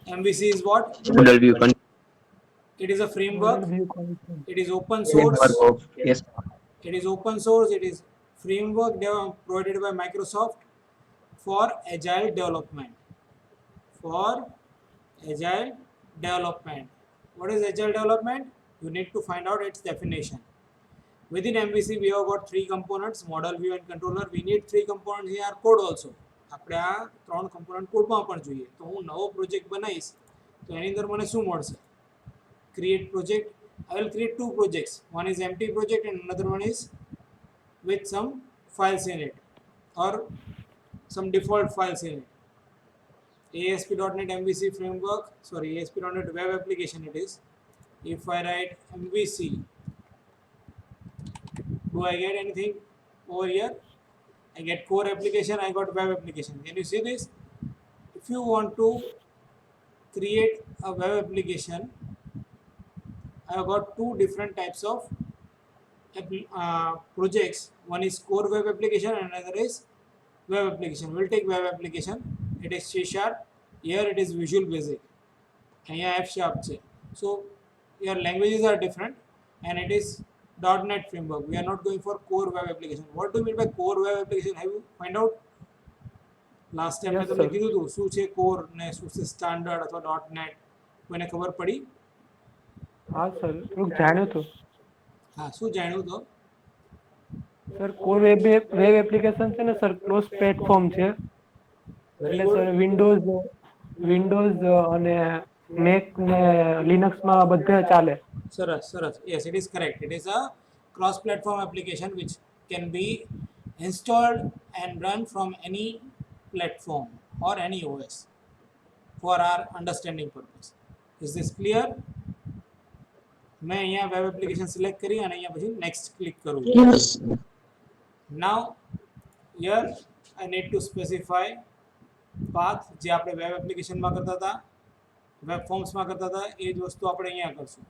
MVC is what? Model view It is a Model framework. view concept. It is open framework source. of yes. It is open source. It is framework provided by Microsoft for agile development. For agile development. What is agile development? You need to find out its definition. Within MVC, we have got three components: model view and controller. We need three components in our code also. આપણે આ ત્રણ component કોડમાં પણ જોઈએ. તો હું નવો project બનાવીશ તો એની અંદર મને શું મળશે? Create project. I will create two projects. One is empty project and another one is with some files in it or some default files in it. ASP.NET MVC framework, sorry, ASP.NET web application it is. If I write MVC, do I get anything over here? I get core application, I got web application. Can you see this? If you want to create a web application, I have got two different types of projects. One is core web application and another is web application. We'll take web application. It is C#. Here it is Visual Basic. And here F#. So your languages are different and it is .NET framework. We are not going for core web application. What do you mean by core web application? Have you find out? Last time Yes, મેં તમને sir. કીધું હતું શું છે core ને શું છે standard અથવા .NET કોઈને ખબર પડી? હા સર થોડુંક જાણ્યું હતું. હા શું જાણ્યું તો? સર કોર વેબ એપ્લિકેશન છે ને સર ક્રોસ પ્લેટફોર્મ છે. વેરી એટલે ગુડ. સર વિન્ડોઝ અને મેક ને લિનક્સમાં બધે ચાલે. સરસ સરસ. Yes, it is correct. It is a cross platform application which can be installed and run from any platform or any OS for our understanding purpose. Is this clear? मैं यहाँ web application select करी અને અહીંયા પછી next click કરું. Yes. Now here I need to specify path જે આપણે web એપ્લિકેશનમાં કરતા હતા, વેબ ફોર્મ્સમાં કરતા હતા એ જ વસ્તુ આપણે અહીંયા કરશું.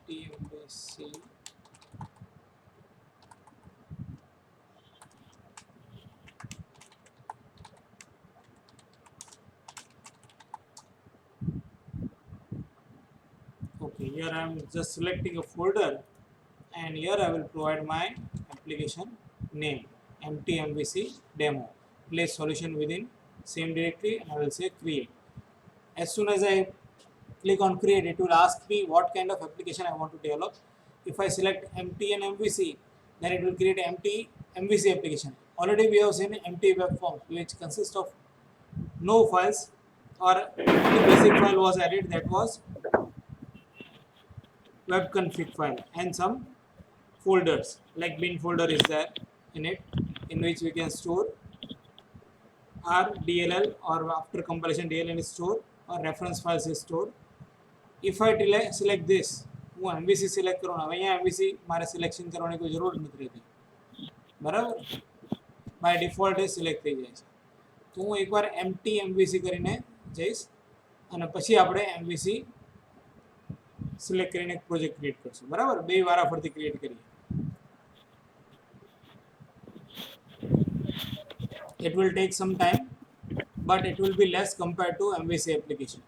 TMC okay, here I am just selecting a folder and here I will provide my application name MTMVC demo. Place solution within same directory and I will say create. As soon as I click on create, it will ask me what kind of application I want to develop. If I select MT and MVC, then it will create empty MVC application. Already we have seen empty web form which consists of no files or only basic file was added, that was web config file and some folders like bin folder is there in it, in which we can store our DLL or after compilation DLL is stored or reference files is stored. If I select this, હું MVC select કરું હવે અહીંયા MVC મારે selection કરવાની કોઈ જરૂર નથી રહેતી, બરાબર? બાય ડિફોલ્ટ એ સિલેક્ટ થઈ જાય છે. તો હું એકવાર empty MVC કરીને જઈશ અને પછી આપણે MVC સિલેક્ટ કરીને એક પ્રોજેક્ટ ક્રિએટ કરશું, બરાબર? બે વારાફરતી ક્રિએટ કરીએ. It will take some time but it will be less compared to MVC application.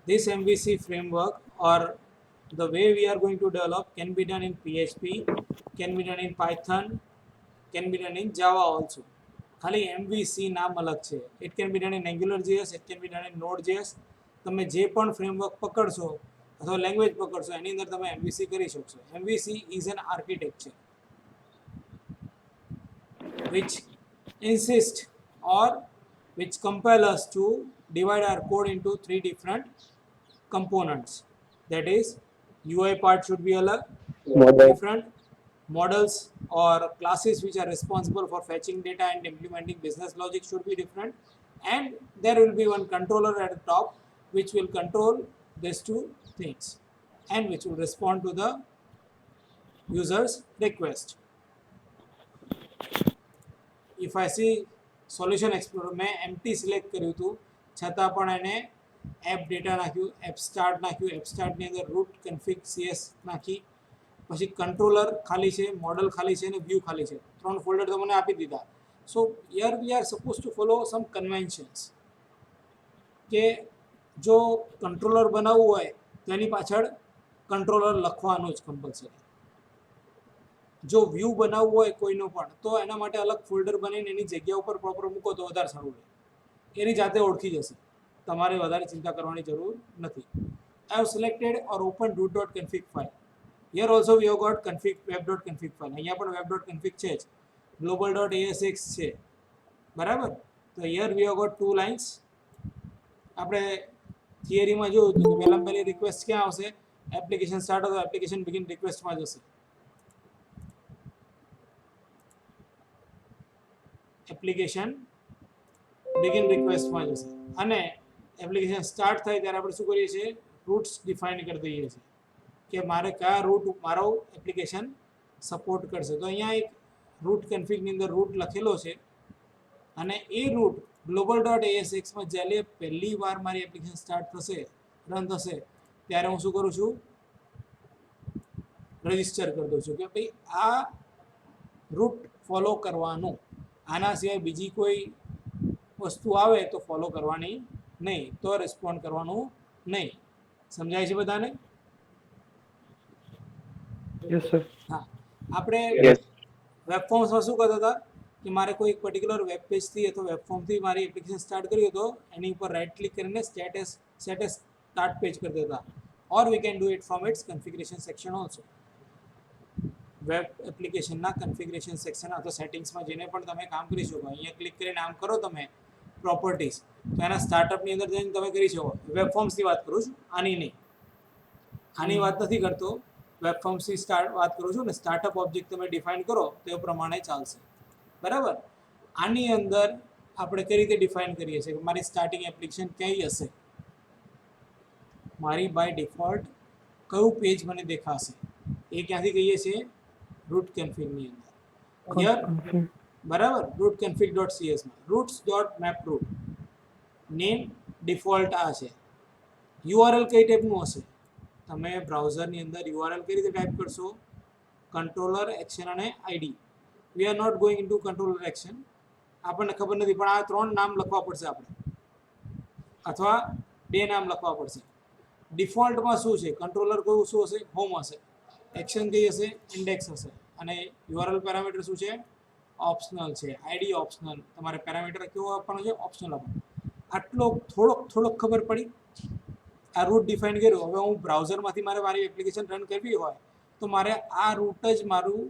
This MVC framework or the way we are going to develop can be done in PHP, can be done in Python, can be done in Java also. ખાલી MVC નામ અલગ છે. It can be done in AngularJS, it can be done in Node.js. તમે જે પણ framework પકડશો અથવા language પકડશો એની અંદર તમે MVC કરી શકશો. MVC is an architecture which insists or which compel us to divide our code into three different components. That is, UI part should be different, models or classes which are responsible for fetching data and implementing business logic should be different, and there will be one controller at the top which will control these two things and which will respond to the user's request. If I see solution explorer, मैं empty select કર્યું હતું છતાં પણ એને app data નાખ્યું, app start નાખ્યું, app સ્ટાર્ટની અંદર route કન્ફિગ CS નાખી, પછી કંટ્રોલર ખાલી છે, મોડલ ખાલી છે અને વ્યૂ ખાલી છે. 3 ફોલ્ડર તો મને આપી દીધા. So here we are suppose to follow some conventions કે જો કંટ્રોલર બનાવવું હોય તો એની પાછળ કંટ્રોલર લખવાનું જ કમ્પલસરી. જો વ્યૂ બનાવવું હોય કોઈનો પણ તો એના માટે અલગ ફોલ્ડર બનાવીને એની જગ્યા ઉપર પ્રોપર મૂકો તો વધારે સારું રહે. એની જાતે ઓળખી જશે, તમારે વધારે ચિંતા કરવાની જરૂર નથી. I have selected or opened root.config file. Here also we have got config web.config file. અહીંયા પણ web.config છે જ, global.asx છે, બરાબર. તો here we have got 2 lines. આપણે થિયરીમાં જોયું તો પહેલામાં પહેલી રિક્વેસ્ટ ક્યાં આવશે? એપ્લિકેશન સ્ટાર્ટ હતો એપ્લિકેશન બિગિન રિક્વેસ્ટમાં જશે. એપ્લિકેશન બિગિન રિક્વેસ્ટમાં જશે અને એપ્લિકેશન સ્ટાર્ટ થાય ત્યારે આપણે શું કરીએ છીએ? રૂટ્સ ડિફાઇન કરી દઈએ છીએ કે મારે કયા રૂટ મારો એપ્લિકેશન સપોર્ટ કરશે. તો અહીંયા એક રૂટ કન્ફિગની અંદર રૂટ લખેલો છે અને એ રૂટ global.asxમાં જ્યારે પહેલી વાર મારી એપ્લિકેશન સ્ટાર્ટ થશે, રન થશે, ત્યારે હું શું કરું છું? રજિસ્ટર કરી દઉં છું કે ભાઈ આ રૂટ ફોલો કરવાનું, આના સિવાય બીજી કોઈ વસ્તુ આવે તો ફોલો કરવાની નહીં, તો રિસ્પોન્ડ કરવાનું નહીં. સમજાય છે બધાને? Yes sir. હા, આપણે વેબ ફોર્મ્સમાં શું કરતા હતા કે મારે કોઈ એક પર્ટિક્યુલર વેબ પેજથી અથવા વેબ ફોર્મથી મારી એપ્લિકેશન સ્ટાર્ટ કરી તો એની ઉપર રાઇટ ક્લિક કરીને સેટ એસ સ્ટાર્ટ પેજ કરી દેતા, or we can do it from its configuration section also. Web એપ્લિકેશનના કન્ફિગરેશન સેક્શન અથવા સેટિંગ્સમાં જઈને પણ તમે કામ કરી શકો. અહીંયા ક્લિક કરીને આમ કરો તમે પ્રોપર્ટીઝ, તો એના સ્ટાર્ટઅપની અંદર જઈને તમે કરી શકો. વેબ ફોર્મ્સની વાત કરું છું, આની નહીં, આની વાત નથી કરતો. વેબ ફોર્મ્સની વાત કરું છું ને. સ્ટાર્ટઅપ ઓબ્જેક્ટ તમે ડિફાઇન કરો તો એ પ્રમાણે ચાલશે, બરાબર. આની અંદર આપણે કઈ રીતે ડિફાઇન કરીએ છીએ કે મારી સ્ટાર્ટિંગ એપ્લિકેશન ક્યાંય હશે, મારી બાય ડિફોલ્ટ કયું પેજ મને દેખાશે એ ક્યાંથી કહીએ છીએ? રૂટ કન્ફિગની અંદર. હિયર બરાબર, રૂટ config.cs માં routes.maproot નેમ ડિફોલ્ટ આ છે. યુઆરએલ કઈ ટાઈપનું હશે? તમે બ્રાઉઝરની અંદર યુઆરએલ કઈ રીતે ટાઈપ કરશો? કંટ્રોલર, એક્શન અને ID. We are not going into controller action, આપણને ખબર નથી, પણ આ 3 નામ લખવા પડશે આપણે, અથવા 2 નામ લખવા પડશે. ડિફોલ્ટમાં શું છે? કંટ્રોલર કયું શું હશે? હોમ હશે. એક્શન કઈ હશે? ઇન્ડેક્સ હશે. અને યુઆરએલ પેરામીટર શું છે? ઓપ્શનલ છે. ID optional. તમારે પેરામીટર કેવો આપવાનો છે? ઓપ્શનલ આપવાનો. આટલો થોડોક ખબર પડી. આ રૂટ ડિફાઇન કર્યું. હવે હું બ્રાઉઝરમાંથી મારી એપ્લિકેશન રન કરવી હોય તો મારે આ રૂટ જ મારું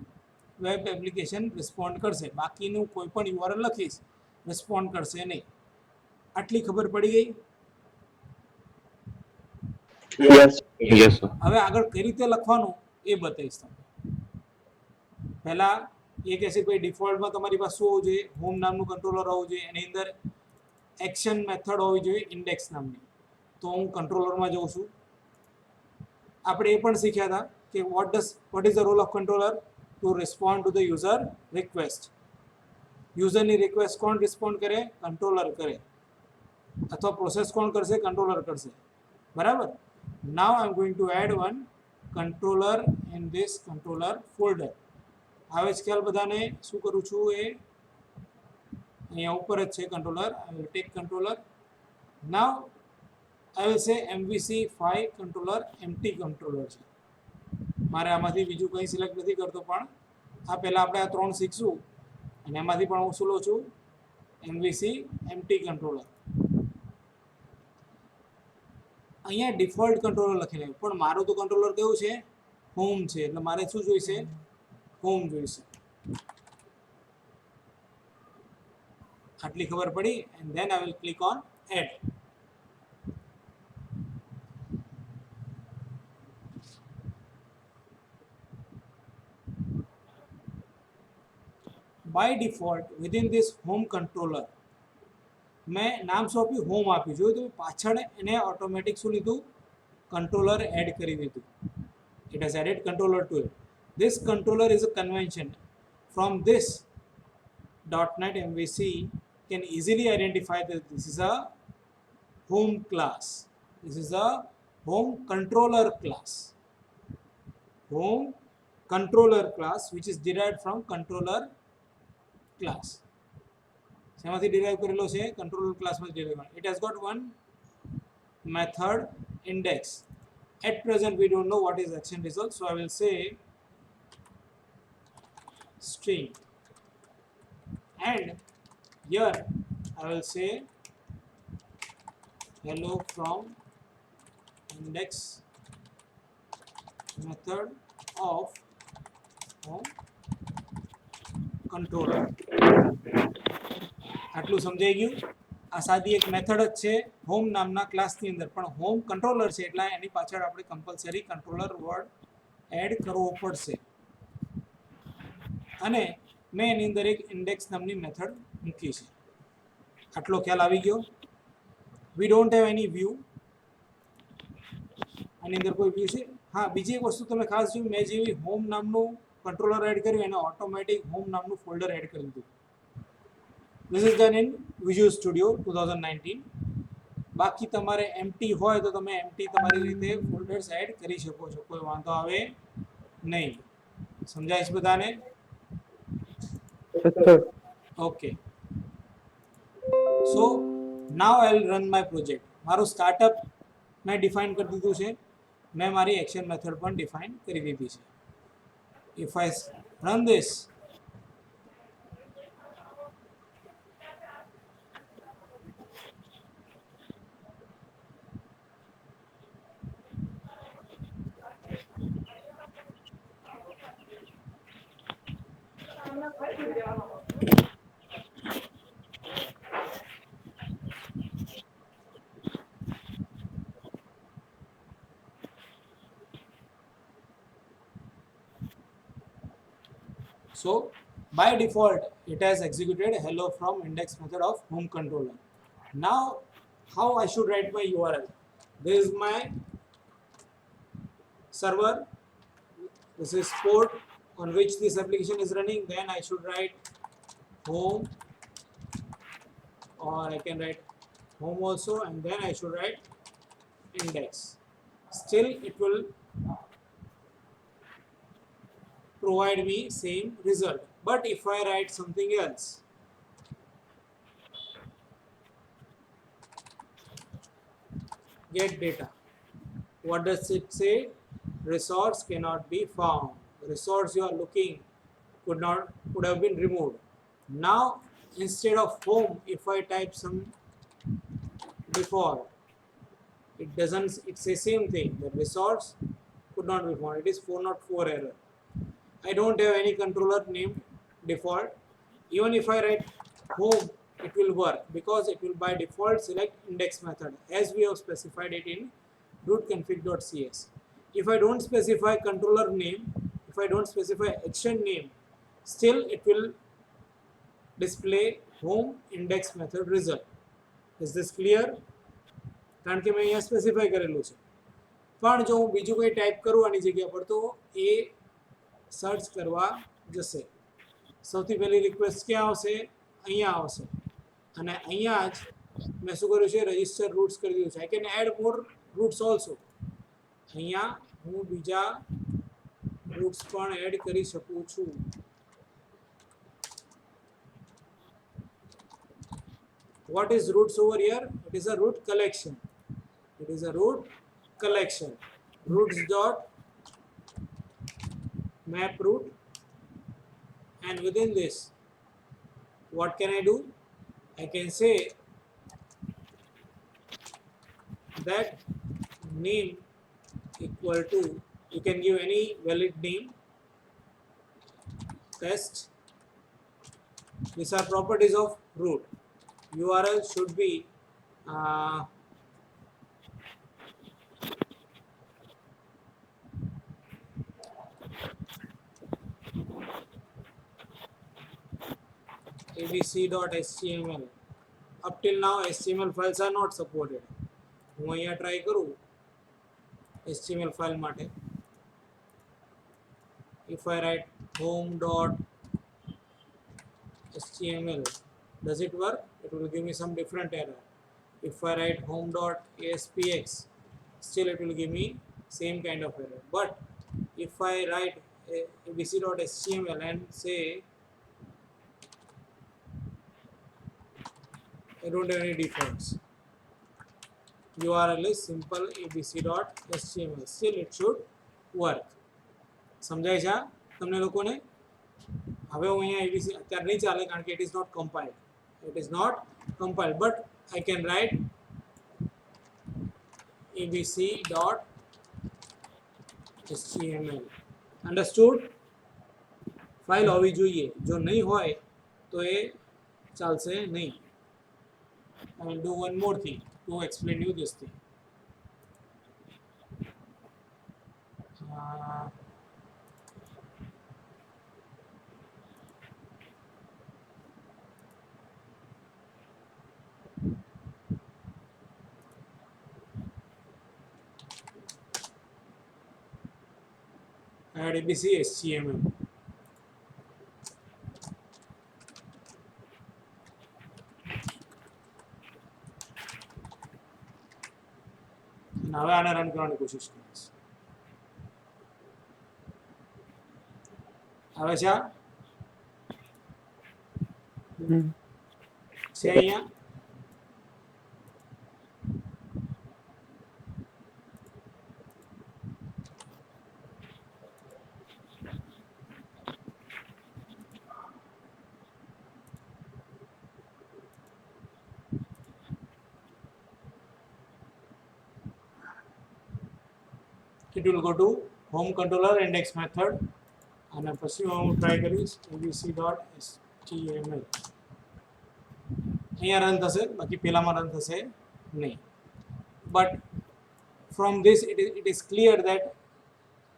વેબ એપ્લિકેશન રિસ્પોન્ડ કરશે, બાકીનું કોઈ પણ યુઆરએલ લખીશ રિસ્પોન્ડ કરશે નહીં. આટલી ખબર પડી ગઈ? Yes sir. હવે આગળ કઈ રીતે લખવાનું એ બતાવીશ તમને. પહેલા એ કહેશે ભાઈ ડિફોલ્ટમાં તમારી પાસે શું હોવું જોઈએ? હોમ નામનું કંટ્રોલર હોવું જોઈએ, એની અંદર એક્શન મેથડ હોવી જોઈએ ઇન્ડેક્સ નામની. તો હું કંટ્રોલરમાં જઉં છું. આપણે એ પણ શીખ્યા હતા કે what is the role of controller? To respond to the user request. યુઝરની રિક્વેસ્ટ કોણ રિસ્પોન્ડ કરે? કંટ્રોલર કરે. અથવા પ્રોસેસ કોણ કરશે? કંટ્રોલર કરશે, બરાબર. Now I am going to add one controller in this controller folder. આવે જ ખ્યાલ બધાને? શું કરું છું એ અહીંયા ઉપર જ છે controller. I will take controller. Now I will સે MVC5 કંટ્રોલર એમ્પ્ટી કંટ્રોલર છે. મારે આમાંથી બીજું કંઈ સિલેક્ટ નથી કરતો, પણ આ પહેલાં આપણે આ 3 શીખશું અને એમાંથી પણ હું શું લઉં છું? MVC empty controller. અહીંયા ડિફોલ્ટ કંટ્રોલર લખેલું, પણ મારું તો કંટ્રોલર કેવું છે? હોમ છે. એટલે મારે શું જોઈશે? હોમ જોઈશે. આટલી ખબર પડી? And then I will click on add. By default within this home controller મેં નામ શું આપ્યું? હોમ આપ્યું. જોયું તો પાછળ એને ઓટોમેટિક શું લીધું? કંટ્રોલર એડ કરી દીધું. It has added controller to it. This controller is a convention. From this .NET MVC can easily identify that this is a home class. This is a home controller class. Home controller class which is derived from controller class. શેમાંથી derive કરેલો છે? controller class માં derive. It has got one method index. At present we don't know what is action result, so I will say string, and here I will say hello from index method of home controller. આટલું સમજાઈ ગયું? આ સાદી એક method જ છે home નામના ક્લાસની અંદર, પણ હોમ કંટ્રોલર છે એટલે એની પાછળ આપણે કમ્પલસરી કંટ્રોલર વર્ડ એડ કરવો પડશે. અને મેં એની અંદર એક ઇન્ડેક્સ નામની મેથડ મૂકી છે. આટલો ખ્યાલ આવી ગયો? We don't have any view. આની અંદર કોઈ વ્યૂ છે? હા, બીજી એક વસ્તુ તમે ખાસ જોયું, મેં જેવી હોમ નામનું કંટ્રોલર એડ કર્યું એને ઓટોમેટિક હોમ નામનું ફોલ્ડર એડ કરી દીધું. This is done in Visual Studio 2019. બાકી તમારે એમ્પ્ટી હોય તો તમે એમ્પ્ટી તમારી રીતે ફોલ્ડર્સ એડ કરી શકો છો, કોઈ વાંધો આવે નહીં. સમજાય છે બધાને? Okay. So now I will run my project. મારું સ્ટાર્ટઅપ મેં ડિફાઇન કરી દીધું છે, મેં મારી એક્શન મેથડ પણ ડિફાઇન કરી દીધી છે. If I run this, so by default it has executed hello from index method of home controller. Now how I should write my URL? This is my server, this is port on which this application is running. Then I should write home, or I can write home also, and then I should write index. Still it will provide me same result. But if I write something else, get data, what does it say? Resource cannot be found. The resource you are looking could have been removed. Now instead of home, if I type some default, it doesn't, it says same thing, the resource could not be found. It is 404 error. I don't have any controller named default. Even if I write home, it will work because it will by default select index method as we have specified it in rootconfig.cs. If I don't specify controller name, if I don't specify action name, still it will display home index method result. Is this clear? કારણ કે મેં અહીંયા specify કરેલું છે. પણ જો હું બીજું કંઈ ટાઈપ કરું આની જગ્યા પર તો એ સર્ચ કરવા જશે. સૌથી પહેલી રિક્વેસ્ટ ક્યાં આવશે? અહીંયા આવશે. અને અહીંયા જ મેં શું કર્યું છે? રજિસ્ટર રૂટ્સ કરી દીધું છે. I can add more routes also. અહીંયા હું બીજા રૂટ્સ પણ એડ કરી શકું છું. What is roots over here? It is a root collection. It is a root collection. Roots dot map root, and within this what can I do? I can say that name equal to, you can give any valid name, test. These are properties of root. URL should be abc.html. Up till now HTML files are not supported. હું અહીંયા try કરું HTML file માટે. If I write home.html, does it work? It will give me some different error. If I write home dot aspx, still it will give me same kind of error. But if I write abc.html and say I don't have any defaults, URL is simple abc.html, still it should work. સમજાય છે તમને લોકોને? હવે હું અહીંયા abc અત્યારે નહીં ચાલે કારણ કે it is not compiled. It is not compiled, but I can write abc.html. Understood? File હોવી જોઈએ, જો નહીં હોય તો એ ચાલશે નહીં. I will do one more thing to explain you this thing. Add abc html. હવે આને રન કરવાની કોશિશ કરીશ. આવે છે? છે અહીંયા? It will go to home controller index method and પછી હું ટ્રાય કરીશ abc.html. અહીંયા રન થશે, બાકી પેલામાં રન થશે નહીં. But from this it is clear that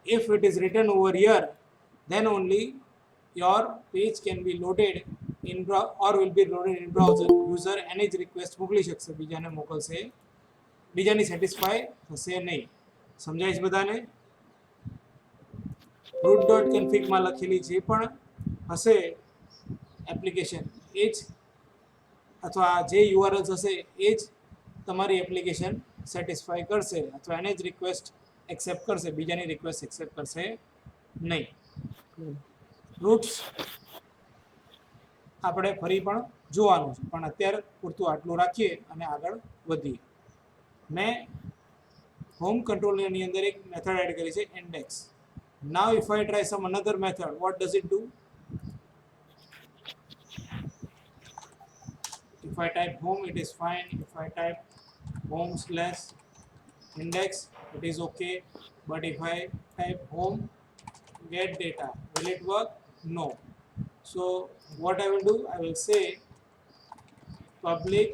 if it is written over here, then only your page can be loaded in or will be loaded in browser. User any request મોકલી શકશે, બીજાને મોકલશે, બીજાની satisfy થશે નહીં. સમજાય છે બધાને? root.config માં લખેલી જે પણ હશે એપ્લિકેશન એ જ અથવા જે URLs હશે એ જ તમારી એપ્લિકેશન સેટિસ્ફાય કરશે અથવા એને જ રિક્વેસ્ટ એક્સેપ્ટ કરશે, બીજાની રિક્વેસ્ટ એક્સેપ્ટ કરશે નહીં. રૂટ્સ આપણે ફરી પણ જોવાનું છે, પણ અત્યારે પૂરતું આટલું રાખીએ અને આગળ વધીએ. મેં હોમ કંટ્રોલરની અંદર એક મેથડ એડ કરી છે index. Now if I try some another method, what does it do? If I type home, it is fine. If I type home/index, it is okay. But if I type home get data, will it work? No. So what I will do, I will say public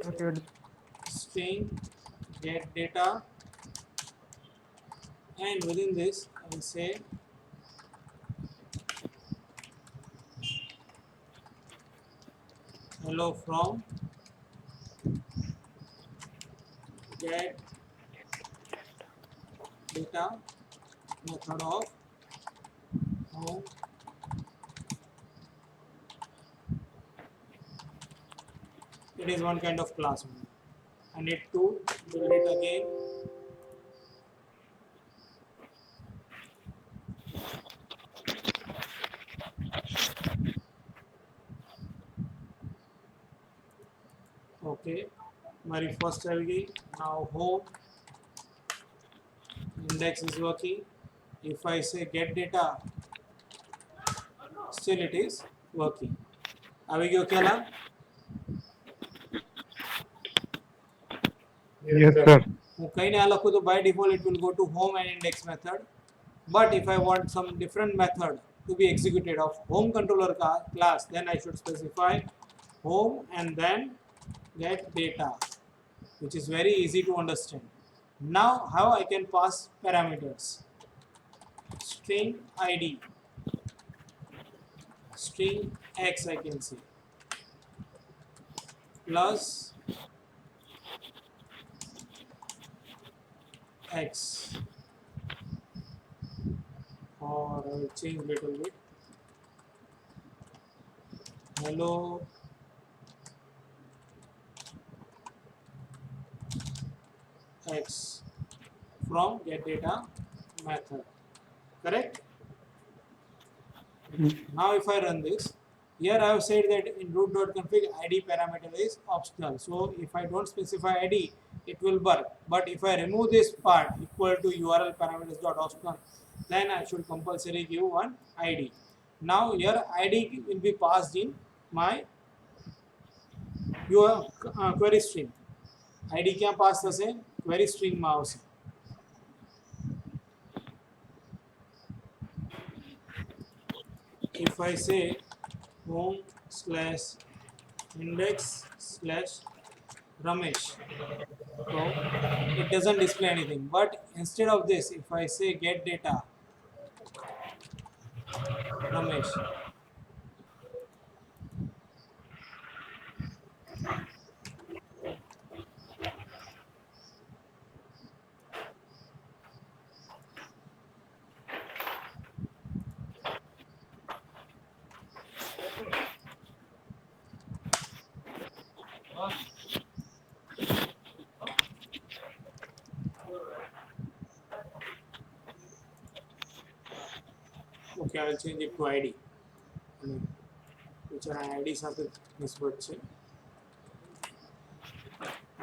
string get data, and within this I will say hello from get data method of home. It is one kind of class only. I need to build it again. Okay, my first આવી. Now home index is working. If I say get data, still it is working. આવી ગયો ખ્યાલ? Yes sir. હું કઈ ના લખું તો by default it will go to home and index method. But if I want some different method to be executed of home controller class, then I should specify home and then get data, which is very easy to understand. Now how I can pass parameters? String id, string x I can say, plus x, or I will change little bit. Hello x from get data method. Correct? Now if I run this, here I have said that in root.config id parameter is optional. So if I don't specify id, it will work. But if I remove this part equal to url parameters dot optional, then I should compulsory give one id. Now here id will be passed in my your query string. id ક્યાં pass થશે? query string માં આવશે. If I say home slash index slash Ramesh, so it doesn't display anything. But instead of this, if I say get data Ramesh, okay, I will change it to id. Which are id સાથે નિસ્બત છે.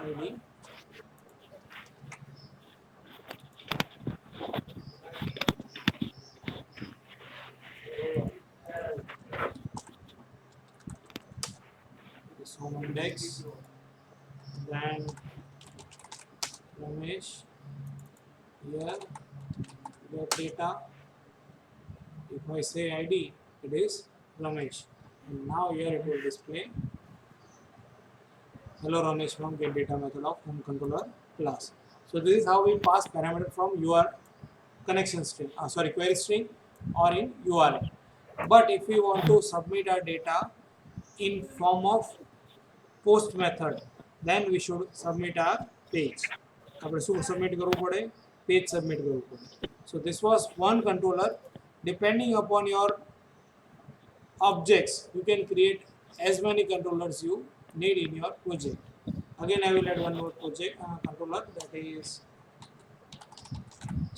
id this home index, then Ramesh, here get data. If I say id, it is Ramesh. And now here it will display hello Ramesh from get data method of home controller class. So this is how we pass parameter from your connection string, query string or in URL. But if we want to submit our data in form of post method, then we should submit our page. આપણે શું submit કરવું પડે? Page submit કરવું પડે. So this was one controller. Depending upon your objects, you can create as many controllers you need in your project. Again, I will add one more project controller, that is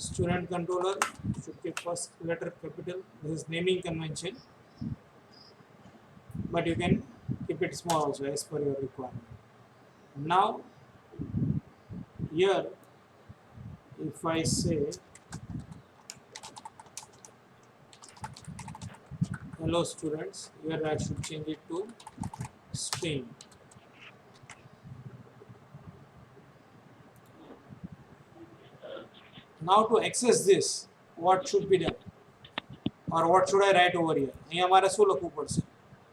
student controller. Should keep first letter capital. This is naming convention, but you can keep it small also as per your requirement. Now here, if I say hello students, here I should change it to string. Now to access this, what should be done, or what should I write over here? અહીંયા મારે શું લખવું પડશે?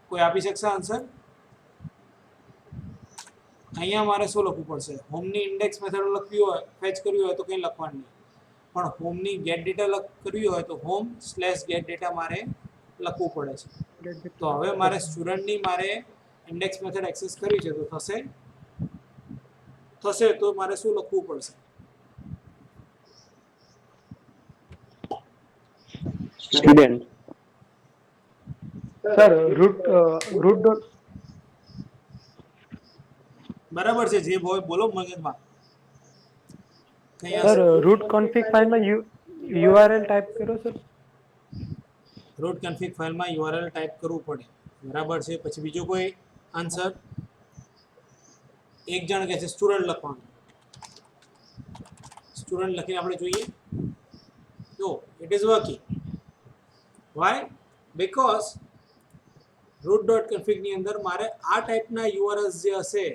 કોઈ આપી શકશે answer? અહીંયા મારે શું લખવું પડશે? હોમની ઇન્ડેક્સ મેથડ લખવી હોય, ફેચ કરવી હોય તો કંઈ લખવાનું નહીં. પણ હોમની ગેટ ડેટા કરવી હોય તો હોમ સ્લેશ ગેટ ડેટા મારે લખવું પડે છે. તો હવે મારે સ્ટુડન્ટની મારે ઇન્ડેક્સ મેથડ એક્સેસ કરવી છે તો થશે તો મારે શું લખવું પડશે? Student. Sir, root dot. બરાબર છે જે બોલો મગજમાં. Sir, root config file માં URL type કરો sir. root config file માં URL ટાઈપ કરવું પડે. બરાબર છે. પછી બીજો કોઈ આન્સર? એક જણ કહે છે સ્ટુડન્ટ લખવાનું. સ્ટુડન્ટ લખીને આપણે જોઈએ. તો it is working. Why? Because root.config ની અંદર મારે આ ટાઈપના URLs જે હશે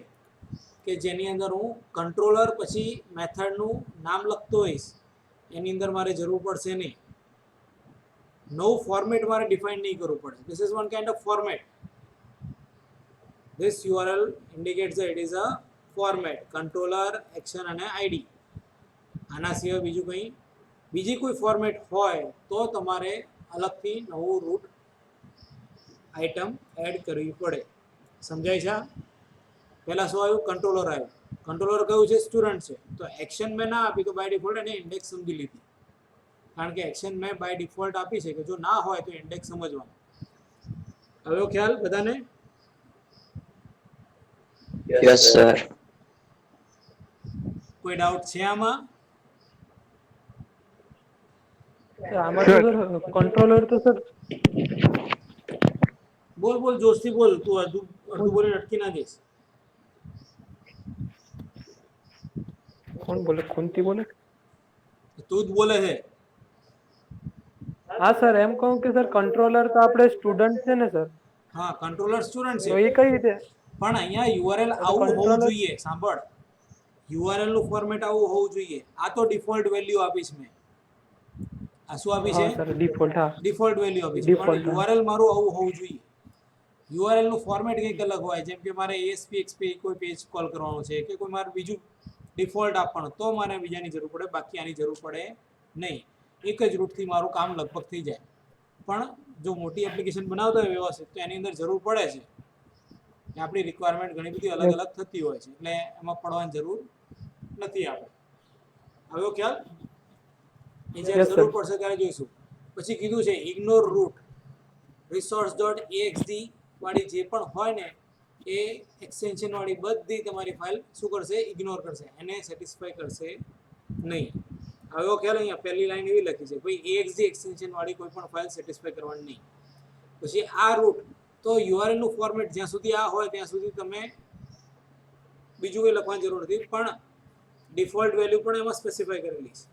કે જેની અંદર હું કંટ્રોલર પછી મેથડનું નામ લખતો હોઈશ, એની અંદર મારે જરૂર પડશે નહીં. નવું ફોર્મેટ મારે ડિફાઇન નહીં કરવું પડે. This is one kind of format. This URL indicates that it is a format, controller, action અને ID. આના સિવાય બીજી કોઈ ફોર્મેટ હોય તો તમારે અલગથી નવું રૂટ આઇટમ એડ કરવી પડે. સમજાય છે? પહેલાં શું આવ્યું? કંટ્રોલર આવ્યું. કંટ્રોલર કયું છે? સ્ટુડન્ટ છે. તો એક્શન મેં ના આપી તો બાય ડિફોલ્ટ એને ઇન્ડેક્સ સમજી લીધી, કારણ કે એક્શન મેં બાય ડિફોલ્ટ આપી છે કે જો ના હોય તો ઇન્ડેક્સ સમજવાનું. આવ્યો ખ્યાલ બધાને? Yes, sir. કોઈ ડાઉટ છે આમાં? આમાં તો સર કંટ્રોલર તો સર બોલ બોલ જોશથી બોલ, તું અડધું બોલીને અટકી ના જઈશ. કોણ બોલે, કોણથી બોલે? તું જ બોલે છે. હા સર, એમ કહું કે સર કંટ્રોલર તો આપણે સ્ટુડન્ટ છે ને સર, હા, કંટ્રોલર સ્ટુડન્ટ છે, તો એ કઈ રીતે? પણ અહીંયા યુઆરએલ તો આવું હોવું કંટ્રોલર જોઈએ. સાંભળ, યુઆરએલ નું ફોર્મેટ આવું હોવું જોઈએ. આ તો ડિફોલ્ટ વેલ્યુ આપીશ મેં. આ શું આપી છે? હા સર, ડિફોલ્ટ. હા, ડિફોલ્ટ વેલ્યુ આપી છે, પણ ડિફોલ્ટ. હા યુઆરએલ મારું આવું હોવું જોઈએ. યુઆરએલ નું ફોર્મેટ કંઈક અલગ હોય, જેમ કે મારે ASPXP કોઈ પેજ કોલ કરવાનું છે કે કોઈ મારે બીજું ડિફોલ્ટ આપવાનું, તો મારે બીજાની જરૂર પડે, બાકી આની જરૂર પડે નહીં. એક જ રૂટથી મારું કામ લગભગ થઈ જાય. પણ જો મોટી એપ્લિકેશન બનાવતા હોય વ્યવસ્થિત, તો એની અંદર જરૂર પડે છે કે આપણી રિક્વાયરમેન્ટ ઘણી બધી અલગ અલગ થતી હોય છે, એટલે એમાં પડવાની જરૂર નથી. આપણે આવ્યો ખ્યાલ? એ જ્યારે યસ સર. જરૂર પડશે ત્યારે જોઈશું. પછી કીધું છે ઇગ્નોર રૂટ. resource.exe વાળી જે પણ હોય ને, એ એક્સટેન્શન વાળી બધી તમારી ફાઇલ શું કરશે? ઇગ્નોર કરશે, એને સેટિસ્ફાય કરશે નહીં. હવે ખ્યાલ? અહીંયા પહેલી લાઈન એવી લખી છે, ભાઈ exe એક્સટેન્શન વાળી કોઈ પણ ફાઇલ સેટિસ્ફાય કરવાની નહીં. પછી આ રૂટ, તો યુઆરએલ નું ફોર્મેટ જ્યાં સુધી આ હોય ત્યાં સુધી તમે બીજું કંઈ લખવાની જરૂર નથી, પણ ડિફોલ્ટ વેલ્યુ પણ એમાં સ્પેસિફાય કરેલી છે.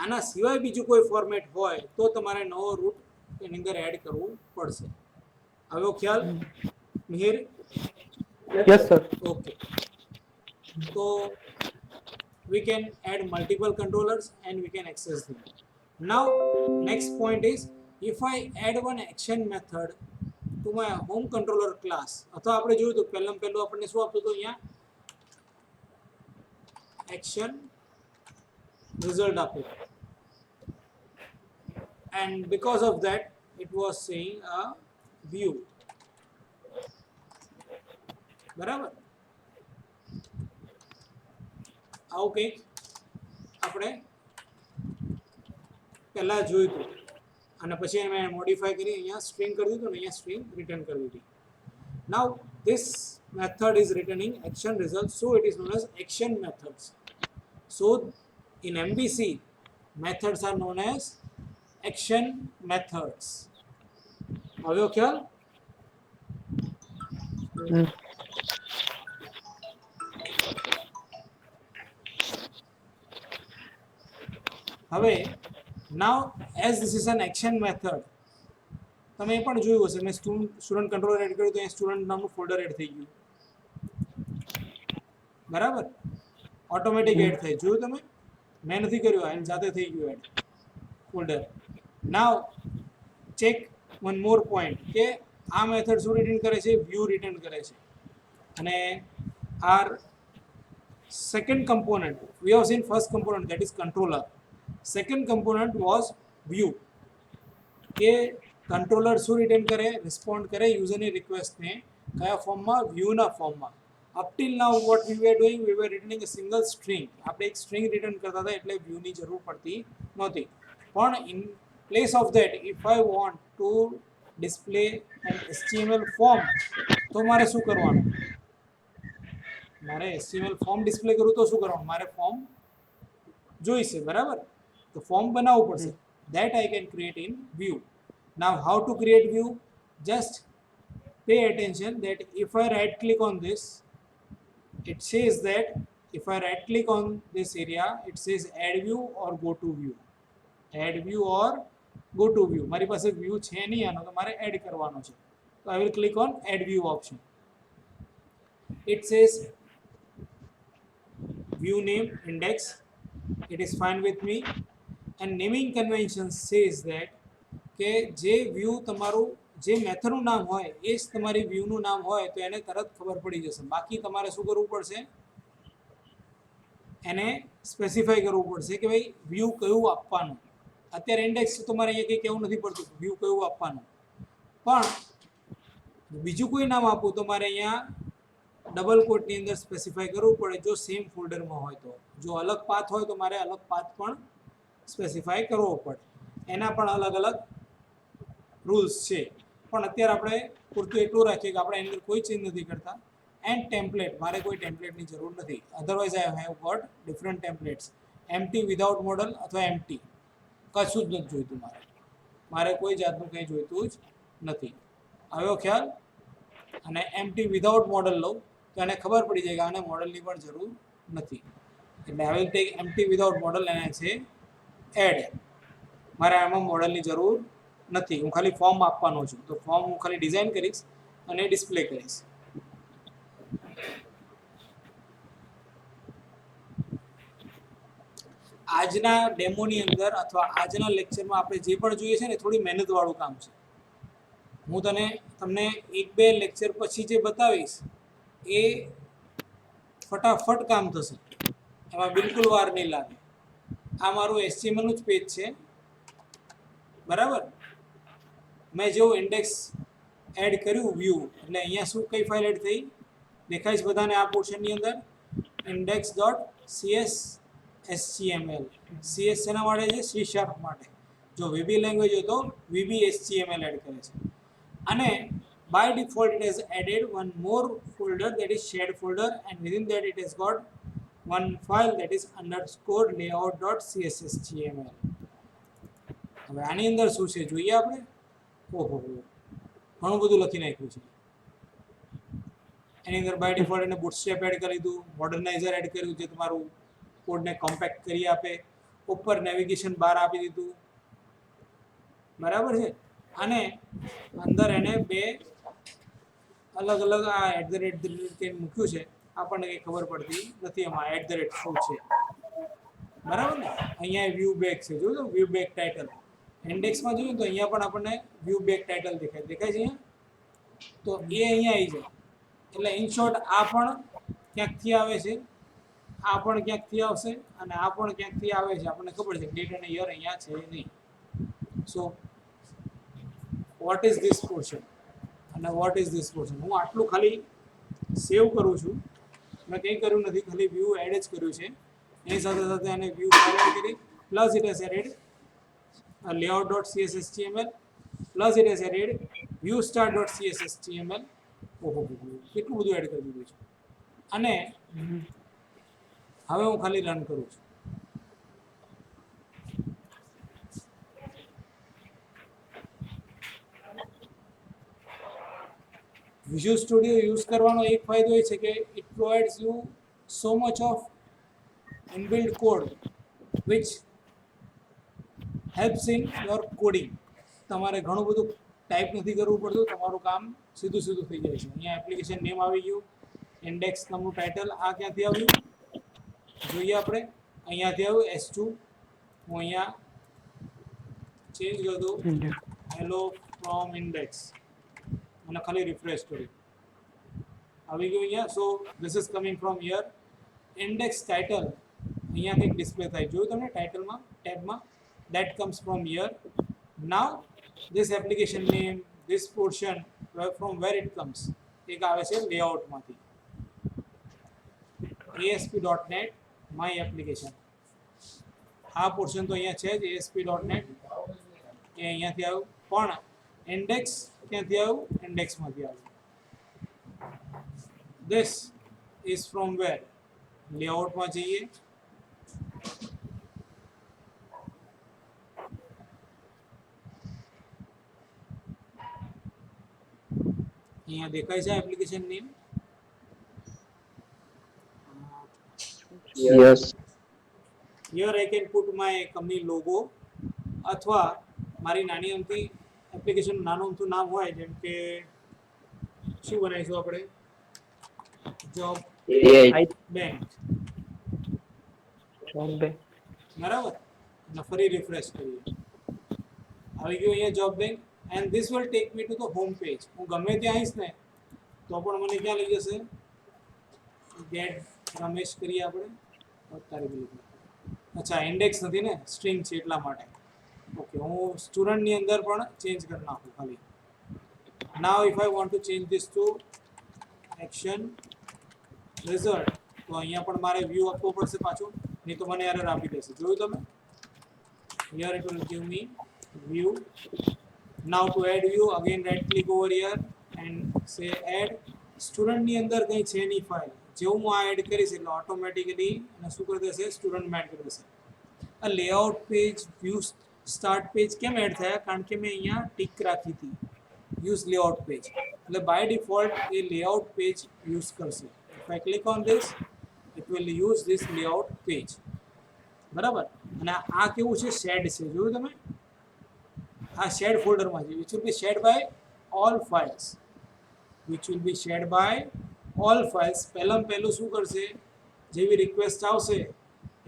આના સિવાય બીજું કોઈ ફોર્મેટ હોય તો તમારે નવો રૂટ એની અંદર એડ કરવું પડશે. આવ્યો ખ્યાલ Mihir? Yes sir. Okay, so we can add multiple controllers and we can access them. Now next point is, if I add one action method to my home controller class, અથવા આપણે જોયું તો પહેલાં આપણને શું આપતું હતું? અહીંયા action result આપતું હતું, and because of that it was saying a view. બરાબર? આવું કંઈક આપણે પહેલાં જોયું હતું, અને પછી મેં મોડિફાઈ કરી અહીંયા સ્ટ્રિંગ કરી દીધું, અને અહીંયા સ્ટ્રિંગ રિટર્ન કરી દીધી. નાઉ this method is returning action results, so it is known as action methods. So in MVC, methods are known as action methods. આવ્યો ખ્યાલ? હવે now as this is an action method, તમે એ પણ જોયું હશે, મેં સ્ટુડન્ટ કંટ્રોલર એડ કર્યું તો અહીંયા સ્ટુડન્ટ નામનું ફોલ્ડર એડ થઈ ગયું. બરાબર? ઓટોમેટિક એડ થાય. જોયું તમે? મેં નથી કર્યું, એની જાતે થઈ ગયું એડ ફોલ્ડર. નાવ ચેક વન મોર પોઈન્ટ કે આ મેથડ શું રિટર્ન કરે છે? વ્યૂ રિટર્ન કરે છે. અને R second component, we have seen first component, that is controller. Second component was view, કે કંટ્રોલર શું રિટર્ન કરે? રિસ્પોન્ડ કરે યુઝરની રિક્વેસ્ટને કયા ફોર્મમાં? વ્યૂના ફોર્મમાં. Up till now what we were doing, we were returning a single string. આપણે એક સ્ટ્રિંગ રિટર્ન કરતા હતા, એટલે વ્યૂની જરૂર પડતી નહોતી. પણ in place of that, if I want to display an HTML form, તો મારે શું કરવાનું? મારે HTML ફોર્મ ડિસ્પ્લે કરવું તો શું કરવાનું? મારે ફોર્મ જોઈશે. બરાબર? તો ફોર્મ બનાવવું પડશે. That I can create in view. Now how to create view? Just pay attention that if I right click on this, it says that if I right click on this area, it says add view or go to view. Add view or go to view. મારી પાસે view છે નહીં આનો, તો મારે add કરવાનો છે. તો I will click on add view option. It says view name index. It is fine with me. And naming convention says that કે જે વ્યૂ તમારું, જે મેથડનું નામ હોય એ જ તમારી વ્યૂનું નામ હોય, તો એને તરત ખબર પડી જશે. બાકી તમારે શું કરવું પડશે? એને સ્પેસિફાઈ કરવું પડશે કે ભાઈ વ્યૂ કયું આપવાનું. અત્યારે ઇન્ડેક્સ તમારે અહીંયા કંઈ કહેવું નથી પડતું વ્યૂ કયું આપવાનું, પણ બીજું કોઈ નામ આપવું તો મારે અહીંયા ડબલ કોટની અંદર સ્પેસિફાઈ કરવું પડે, જો સેમ ફોલ્ડરમાં હોય તો. જો અલગ પાથ હોય તો મારે અલગ પાથ પણ સ્પેસિફાઈ કરવો પડે. એના પણ અલગ અલગ રૂલ્સ છે, પણ અત્યારે આપણે પૂરતું એટલું રાખીએ કે આપણે એની અંદર કોઈ ચેન્જ નથી કરતા. એન્ડ ટેમ્પલેટ, મારે કોઈ ટેમ્પલેટની જરૂર નથી. Otherwise I have got different templates. Empty without model અથવા એમ્પ્ટી, કશું જ નથી જોઈતું મારે કોઈ જાતનું કંઈ જોઈતું જ નથી. આવ્યો ખ્યાલ? અને એમ્પ્ટી વિધાઉટ મોડલ લઉં તો એને ખબર પડી જાય કે આને મોડલની પણ જરૂર નથી. એટલે I will take empty without model અને છે એડ. મારે આમાં મોડલની જરૂર નથી, હું ખાલી ફોર્મ આપવાનો છું. તો ફોર્મ હું ખાલી ડિઝાઇન કરીશ અને ડિસ્પ્લે કરીશ. આજના ડેમોની અંદર અથવા આજના લેક્ચરમાં આપણે જે પણ જોઈએ છે ને થોડી મહેનતવાળું કામ છે. હું તમને એક બે લેક્ચર પછી જે બતાવીશ એ ફટાફટ કામ થશે, એમાં બિલકુલ વાર નહીં લાગે. આ મારું HTML જ પેજ છે, બરાબર. મેં જેવું ઇન્ડેક્સ એડ કર્યું વ્યૂ, એટલે અહીંયા શું કઈ ફાઇલ એડ થઈ દેખાય છે બધાને આ પોર્શનની અંદર? index.cs HTML. CS શેના માટે છે? C# માટે. જો VB લેંગ્વેજ હોય તો VB HTML એડ કરે છે. અને by default it has added one more folder, that is shared folder, and within that it has got one file that is underscore layout.cshtml. હવે આની અંદર શું છે જોઈએ આપણે. ઓહો, ઘણું બધું લખી નાખ્યું છે એની અંદર. બાય ડિફોલ્ટ એને બુટસ્ટ્રેપ એડ કરી દીધું, મોડર્નાઇઝર એડ કર્યું જે તમારું કોડને કોમ્પેક્ટ કરી આપે, ઉપર નેવિગેશન બાર આપી દીધું, બરાબર છે. અને અંદર એને બે અલગ અલગ આ @ કંઈ મૂક્યું છે, આપણને કંઈ ખબર પડતી નથી એમાં @ શું છે, બરાબર ને. અહીંયા વ્યૂ બેક છે, જોયું વ્યૂ બેક ટાઇટલ. ઇન્ડેક્સમાં જોયું તો અહીંયા પણ આપણને વ્યૂ બેક ટાઇટલ દેખાય છે અહીંયા. તો એ અહીંયા આવી જાય. એટલે ઇન શોર્ટ આ પણ ક્યાંકથી આવે છે, આ પણ ક્યાંકથી આવશે અને આ પણ ક્યાંકથી આવે છે. આપણને ખબર છે ડેટ અને યર અહીંયા છે નહીં. So what is this portion અને વોટ ઇઝ ધીસ પોર્શન? હું આટલું ખાલી સેવ કરું છું, મેં કંઈ કર્યું નથી, ખાલી વ્યૂ એડ જ કર્યું છે. એની સાથે સાથે એને વ્યૂ ફાઇલ એડ કરી, plus it has added layout.cshtml, plus it has added viewstart.cshtml. ઓહો, કેટલું બધું એડ કરી દીધું છે. અને હવે હું ખાલી રન કરું છું. વિઝ્યુઅલ સ્ટુડિયો યુઝ કરવાનો એક ફાયદો એ છે કે it provides you so much of inbuilt code which helps in your coding. તમારે ઘણું બધું ટાઈપ નથી કરવું પડતું, તમારું કામ સીધું સીધું થઈ જાય છે. અહીંયા એપ્લિકેશન નેમ આવી ગયું, ઇન્ડેક્સ નામનું ટાઇટલ. આ ક્યાંથી આવ્યું જોઈએ આપણે? અહીંયાથી આવ્યું S2. હું અહીંયા ચેન્જ કરી દઉં, હેલો ફ્રોમ ઇન્ડેક્સ, અને ખાલી રિફ્રેશ કર્યું, આવી ગયું અહીંયા. So this is coming from here. Index title અહીંયા કંઈક ડિસ્પ્લે થાય, જોયું તમને ટાઇટલમાં ટેબમાં? that comes from here. Now this application name, this portion, from where it comes? એક આવે છે લેઆઉટમાંથી, ASP.NET my application. આ પોર્શન તો અહીંયા છે જ ASP.NET, એ અહીંયાથી આવ્યું. પણ ઇન્ડેક્સ ક્યાંથી આવ્યું? ઇન્ડેક્સમાંથી આવ્યું. this is from where? લેઆઉટમાં જઈએ, અહીંયા દેખાય છે application name. Yes. Here I can put my company logo, અથવા મારી નાની અમથી એપ્લિકેશન નાનું અમથું નામ હોય, જેમ કે શું બનાવીશું આપણે? જોબ બેંક, બરાબર. અને ફરી રિફ્રેશ કરીએ, આવી ગયું અહીંયા job bank. and this will take me to the home page. હું ગમે ત્યાં આવીશ ને તો પણ મને ક્યાં લઈ જશે? ગેટ રમેશ કરીએ આપણે. અચ્છા, ઇન્ડેક્સ નથી ને, સ્ટ્રિંગ છે એટલા માટે. ઓકે, હું સ્ટુડન્ટની અંદર પણ ચેન્જ કરી નાખું ખાલી. નાવ if I want to change this two action result, તો અહીંયા પણ મારે વ્યૂ આપવો પડશે પાછું, નહીં તો મને એરર આપી દેશે. જોયું તમે? Here it will give me view. Now to add view, again right click over here and say add, સ્ટુડન્ટની અંદર કંઈ છે નહીં ફાઇલ, જેવું હું આ એડ કરીશ એટલે ઓટોમેટિકલી અને શું કરી દેશે, સ્ટુડન્ટમાં એડ કરી દેશે. આ layout page, view start page કેમ એડ થયા? કારણ કે મેં અહીંયા ટીક રાખી હતી યુઝ લેઆઉટ પેજ, એટલે બાય ડિફોલ્ટ એ લેઆઉટ પેજ યુઝ કરશે. If I click on this it will use this layout page. બરાબર. અને આ કેવું છે? શેડ છે. જોયું તમે? આ શેડ ફોલ્ડરમાં છે, which will be shared by all files, which will be shared by all files. પહેલું શું કરશે? જેવી રિક્વેસ્ટ આવશે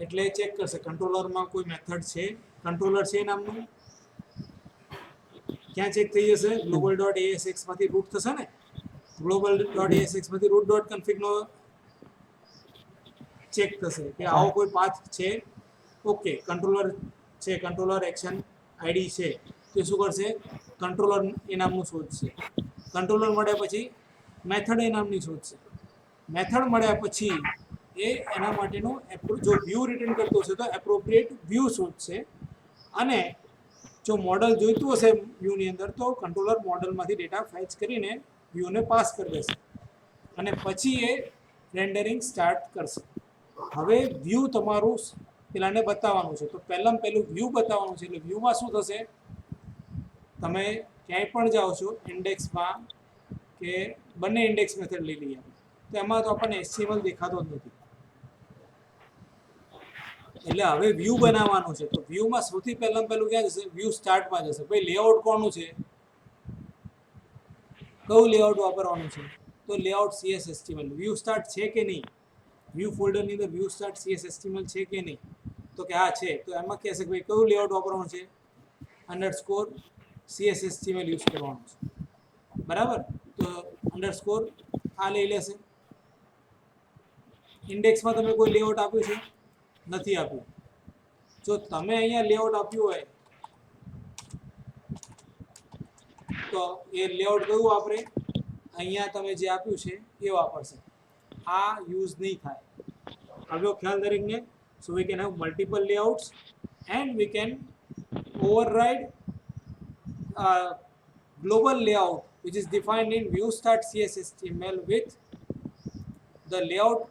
એટલે ચેક કરશે કંટ્રોલરમાં કોઈ મેથડ છે, કંટ્રોલર છે નામનું. ક્યાં ચેક થઈ જશે? ગ્લોબલ ડોટ ASX માંથી રૂટ થશે ને, ગ્લોબલ ડોટ ASX માંથી રૂટ ડોટ કન્ફિગનો ચેક થશે કે આવો કોઈ પાથ છે. ઓકે, કંટ્રોલર છે, કંટ્રોલર એક્શન આઈડી છે, તો શું કરશે? કંટ્રોલર એ નામનું શોધશે. કંટ્રોલર મળ્યા પછી મેથડ એ નામની શોધશે. મેથડ મળ્યા પછી એ એના માટેનો જો વ્યૂ રિટર્ન કરતો હશે તો એપ્રોપ્રિએટ વ્યૂ શોધશે. અને જો મોડલ જોઈતું હશે વ્યૂની અંદર તો કંટ્રોલર મોડલમાંથી ડેટા ફેચ કરીને વ્યૂને પાસ કરી દેશે અને પછી એ રેન્ડરિંગ સ્ટાર્ટ કરશે. હવે વ્યૂ તમારું પેલાને બતાવવાનું છે, તો પહેલું વ્યૂ બતાવવાનું છે. એટલે વ્યૂમાં શું થશે? તમે ક્યાંય પણ જાઓ છો ઇન્ડેક્સમાં કે બંને ઇન્ડેક્સ મેથડ લઈ લઈએ તો એમાં તો આપણને HTML દેખાતો જ નથી. એટલે હવે વ્યૂ બનાવવાનું છે, તો વ્યૂમાં સૌથી પહેલું ક્યાં જશે? વ્યૂ સ્ટાર્ટમાં જશે. ભાઈ લેઆઉટ કોનું છે? કયું લેઆઉટ વાપરવાનું છે? તો layout CS HTML. View start છે કે નહીં? વ્યૂ ફોલ્ડરની અંદર વ્યૂ સ્ટાર્ટ CS HTML છે કે નહીં? તો કે હા છે. તો એમાં કહેશે કે ભાઈ કયું લેઆઉટ વાપરવાનું છે? અંડરસ્કોર CS HTML યુઝ કરવાનું છે. બરાબર. તો અંડરસ્કોર આ લઈ લેશે. ઇન્ડેક્સમાં તમે કોઈ લેઆઉટ આપ્યું છે? નથી આપ્યું. જો તમે અહીંયા લેઆઉટ આપ્યું હોય તો એ લેઆઉટ કયું વાપરે? અહીંયા તમે જે આપ્યું છે એ વાપરશે. આ યુઝ નહીં થાય. આવ્યો ખ્યાલ દરેકને? So we can have multiple layouts and we can override global layout which is defined in view start CS HTML with the layout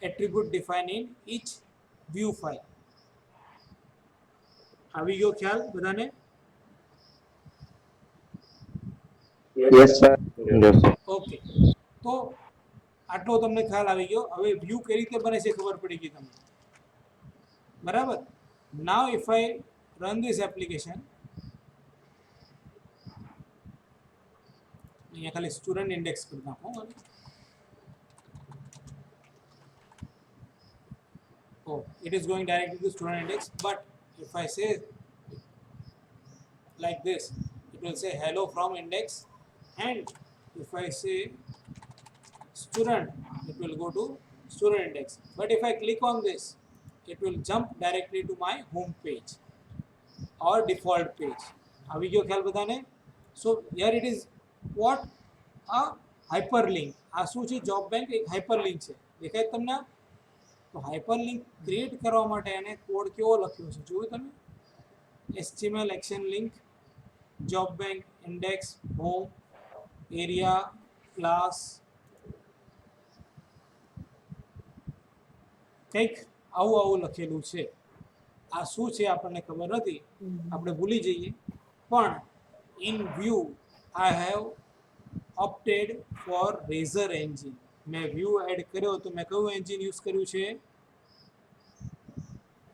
attribute defined in each view file. આવી ગયો ખ્યાલ બધાને? Yes, sir. Yes, sir. Okay, તો આટલો તમને ખ્યાલ આવી ગયો. હવે વ્યૂ કઈ રીતે બને છે ખબર પડી ગઈ તમને. બરાબર. નાવ if I run this application, અહીંયા ખાલી સ્ટુડન્ટ ઇન્ડેક્સ કરી નાખો. Oh, it is going directly to student index, but if I say like this, it will say hello from index, and if I say student, it will go to student index. But if I click on this, it will jump directly to my home page or default page. આવી ગયો ખ્યાલ બધાને? So here it is what a hyperlink. આ શું છે? Job bank એક hyperlink છે. દેખાય તમને? તો હાઇપરલિંક ક્રિએટ કરવા માટે એને કોડ કેવો લખ્યો છે જોયું તમે? HTML action link, job bank, index, home, area, class, કંઈક આવું લખેલું છે. આ શું છે આપણને ખબર નથી, આપણે ભૂલી જઈએ. પણ in view I have opted for razor engine. મેં વ્યૂ એડ કર્યો તો મેં કયું એન્જિન યુઝ કર્યું છે?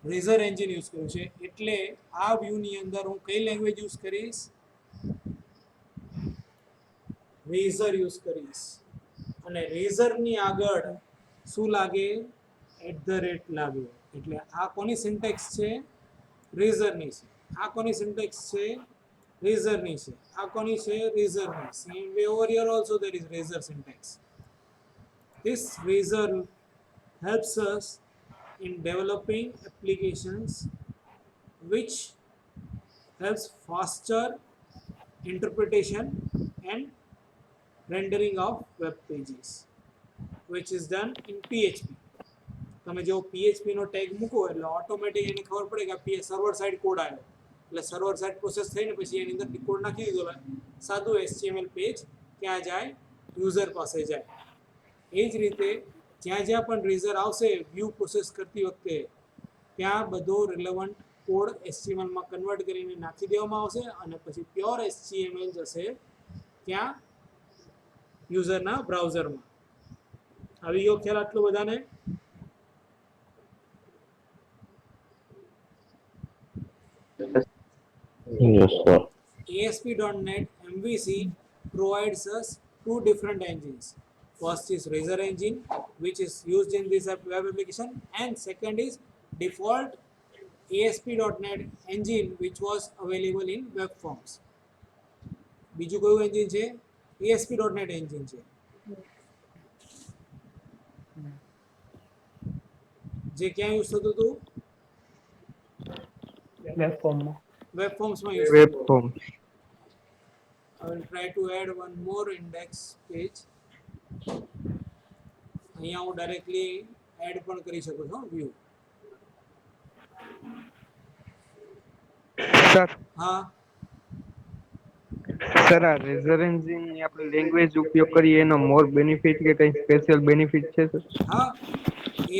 રેઝર એન્જિન યુઝ કર્યું છે. એટલે આ વ્યૂની અંદર હું કઈ લેંગ્વેજ યુઝ કરીશ? રેઝર યુઝ કરીશ. અને રેઝરની આગળ શું લાગે? @ લાગે. એટલે આ કોની સિન્ટેક્સ છે? રેઝરની છે. આ કોની સિન્ટેક્સ છે? રેઝરની છે. આ કોની છે? રેઝરની. Same way over here also there is razor syntax. This razor helps us in developing applications which helps faster interpretation and rendering of web pages, which is done in PHP. તમે જો PHP નો tag મૂકો એટલે automatic એને ખબર પડે કે આ server side code આવ્યો, એટલે સર્વર સાઇડ પ્રોસેસ થઈને પછી એની અંદર કોડ નાખી દીધો, સાદું HTML પેજ ક્યાં જાય? યુઝર પાસે જાય. એ જ રીતે જ્યાં જ્યાં પણ રેઝર આવશે વ્યૂ પ્રોસેસ કરતી વખતે ત્યાં બધો રિલેવન્ટ કોડ એચટીએમએલમાં કન્વર્ટ કરીને નાખી દેવામાં આવશે અને પછી પ્યોર એચટીએમએલ જશે ત્યાં યુઝરના બ્રાઉઝરમાં. આવી ગયો ખ્યાલ આટલું બધાને? Yes, sir. ASP.NET MVC provides us two different engines. First is Razor engine, which is used in this web application, and second is default ASP.NET engine, which was available in web forms. બીજું કયું engine છે? ASP.NET engine છે જે ક્યાં use થતું હતું? Web ફોર્મમાં. Web ફોર્મ્સમાં use web થતું હતું. Form. I will try to add one more index page. અહીંયા હું ડાયરેક્ટલી એડ પણ કરી શકું છું વ્યૂ. સર હા સર આ રેઝર એન્જિન ની આપણે લેંગ્વેજ ઉપયોગ કરીએ એનો મોર બેનિફિટ કે કઈ સ્પેશિયલ બેનિફિટ છે સર? હા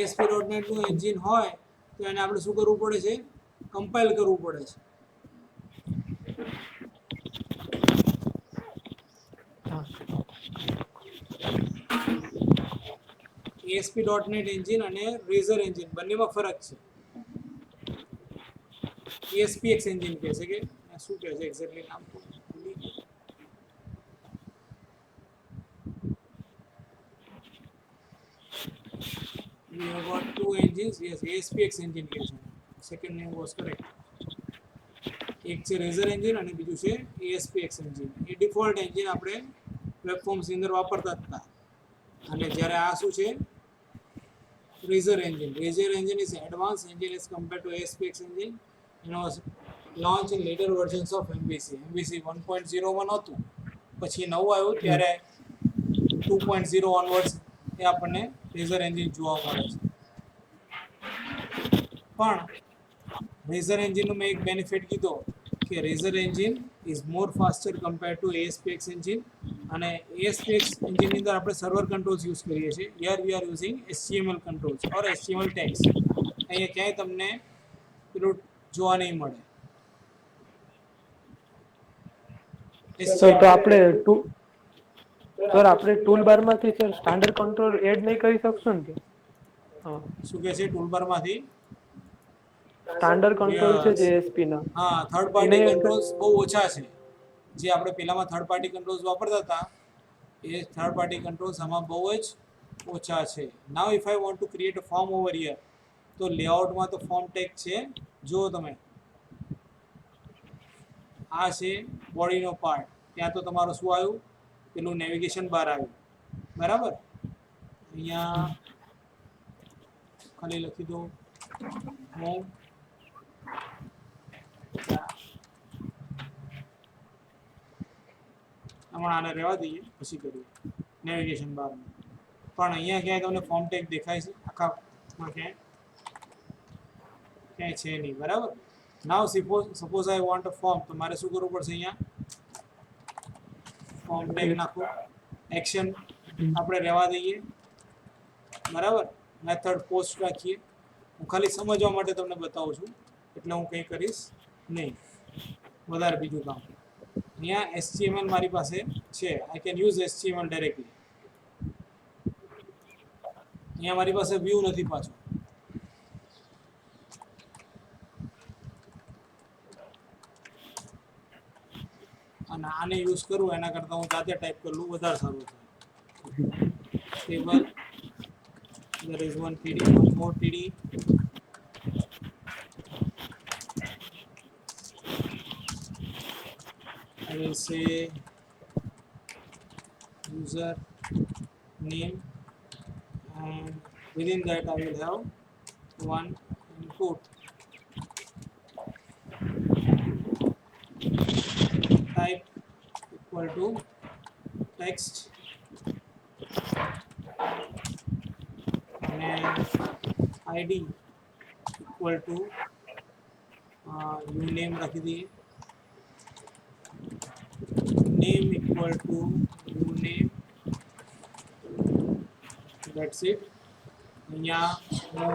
ASP.NET નું એન્જિન હોય તો એને આપણે શું કરવું પડે છે? કમ્પાઇલ કરવું પડે છે. ASP.NET એન્જિન અને રેઝર એન્જિન બંનેમાં ફરક છે. ASPX એન્જિન કહે છે કે શું કહે છે એક્ઝેક્ટલી નામ તો ભૂલી ગયો. We have got two engines. Yes, ASPX engine કહે છે. Second name was correct. એક છે રેઝર એન્જિન અને બીજું છે ASPX એન્જિન. એ ડિફોલ્ટ એન્જિન આપણે પ્લેટફોર્મ્સની અંદર વાપરતા હતા. અને જ્યારે આ શું છે? Razor engine. Razor engine is advanced engine as compared to ASPX engine and was launched in later versions of MVC. MVC 1.01 હતું. પછી નવું આવ્યું ત્યારે 2.0 onwards એ આપણને રેઝર એન્જિન જોવા મળે છે. પણ રેઝર એન્જિનનો મેં એક બેનિફિટ કીધો કે razor engine is more faster compare to ASPX engine અને ASPX એન્જિનની અંદર આપણે સર્વર કંટ્રોલ્સ યુઝ કરીએ છીએ. Here we R using HTML controls or HTML tags. અહીંયા ક્યાંય તમને પેલું જોવા નહીં મળે. સર તો આપણે ટૂલ બારમાંથી સર સ્ટાન્ડર્ડ કંટ્રોલ એડ નહીં કરી શકશું ને? હા શું કહે છે? ટૂલબારમાંથી સ્ટાન્ડર્ડ કંટ્રોલ છે જે ASP ના. હા થર્ડ પાર્ટી કંટ્રોલ્સ બહુ ઓછા છે. જે આપણે પહેલામાં થર્ડ પાર્ટી કંટ્રોલ્સ વાપરતા હતા એ થર્ડ પાર્ટી કંટ્રોલ્સ આમાં બહુ જ ઓછા છે. નાવ if I want to create a form over here તો લેઆઉટમાં તો ફોર્મ ટેગ છે. જુઓ તમે આ છે બોડીનો પાર્ટ. ત્યાં તો તમારું શું આવ્યું? પેલું નેવિગેશન બાર આવ્યું. બરાબર? અહીંયા ખાલી લખી દો હોમ. હમણાં આને રહેવા દઈએ પછી કરીએ નેવિગેશન બારમાં. પણ અહીંયા ક્યાંય તમને ફોર્મ ટેગ દેખાય છે? આખામાં ક્યાંય છે નહીં. બરાબર? Now suppose I want a form તો મારે શું કરવું પડશે? અહીંયા ફોર્મ ટેગ નાખો. એક્શન આપણે રહેવા દઈએ. બરાબર? મેથડ પોસ્ટ રાખીએ. હું ખાલી સમજવા માટે તમને બતાવું છું એટલે હું કંઈ કરીશ નહીં વધારે બીજું કામ. અહીંયા HTML મારી પાસે છે. I can use HTML directly. અહીંયા મારી પાસે વ્યૂ નથી પાછો. અને આને યુઝ કરું એના કરતાં હું જાતે ટાઈપ કરું વધારે સારું થાય. Table there is one TD, one more TD. I will say user name and within that I will have one input. Type equal to text and ID equal to name रख दिए. Name equal to new name That's it. અહીંયા હું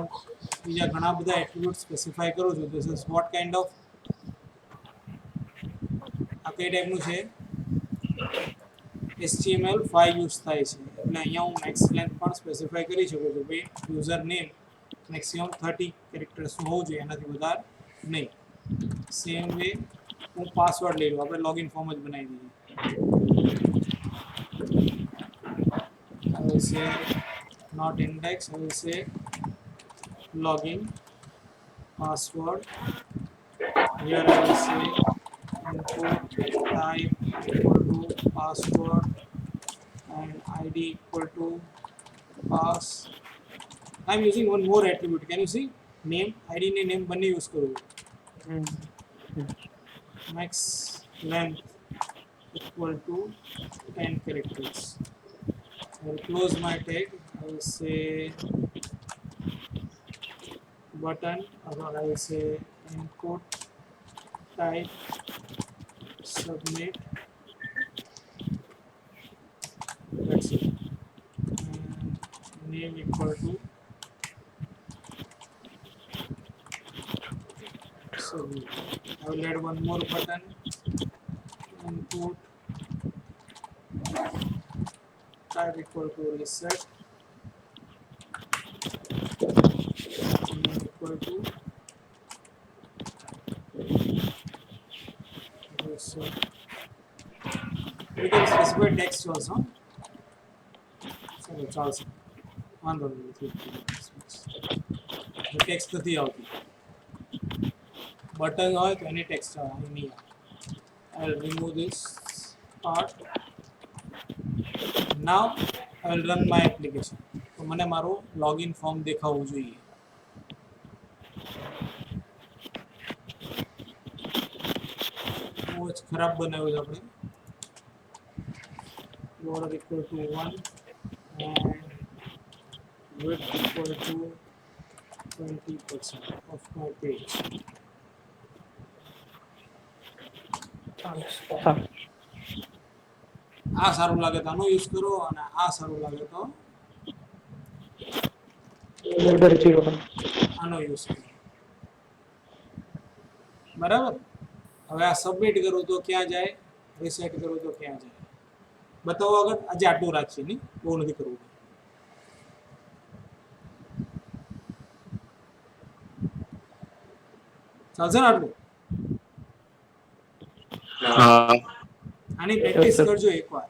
બીજા ઘણા બધા attribute specify કરું છું. This is what kind of આ કઈ ટાઈપનું છે HTML5 યુઝ થાય છે એટલે અહીંયા હું મેક્સ લેન્થ પણ સ્પેસિફાય કરી શકું છું ભાઈ યુઝર નેમ મેક્સિમમ 30 કેરેક્ટર્સનું હોવું જોઈએ એનાથી વધારે નહીં. સેમ વે હું પાસવર્ડ લઈ લઉં આપણે લોગિન ફોર્મ જ બનાવી દઈએ. I will say not index, I will say login password. Here I will say input type equal to password and id equal to pass. I am using one more attribute. Can you see? Name, id ne name બંને use કરું. Max length equal to 10 characters. I will close my tag. I will say button, or I will say input type submit. That's it. And name equal to submit. I will add one more button. Input type equal to reset. Name equal to reset. We can specify text also. So ચાલશે વાંધો નહીં. Text નથી આવતી button હોય તો એની text આવે નહીં આવે. I will remove this part. Now I will run my application. તો મને મારું લોગિન ફોર્મ દેખાવું જોઈએ. બહુ જ ખરાબ બનાવ્યું છે આપણે. border equal to 1 and width equal to 20% of my page. આ સારું લાગે તો આનો યુઝ કરો અને આ સારું લાગે તો આનો યુઝ કરો. બરાબર. હવે આ સબમિટ કરું તો ક્યાં જાય, રીસેટ કરું તો ક્યાં જાય બતાવો આગળ. આજે આટલું રાખીએ નહીં, બહુ નથી કરવું. ચાલશે ને આટલું? આની પ્રેક્ટિસ કરજો એકવાર.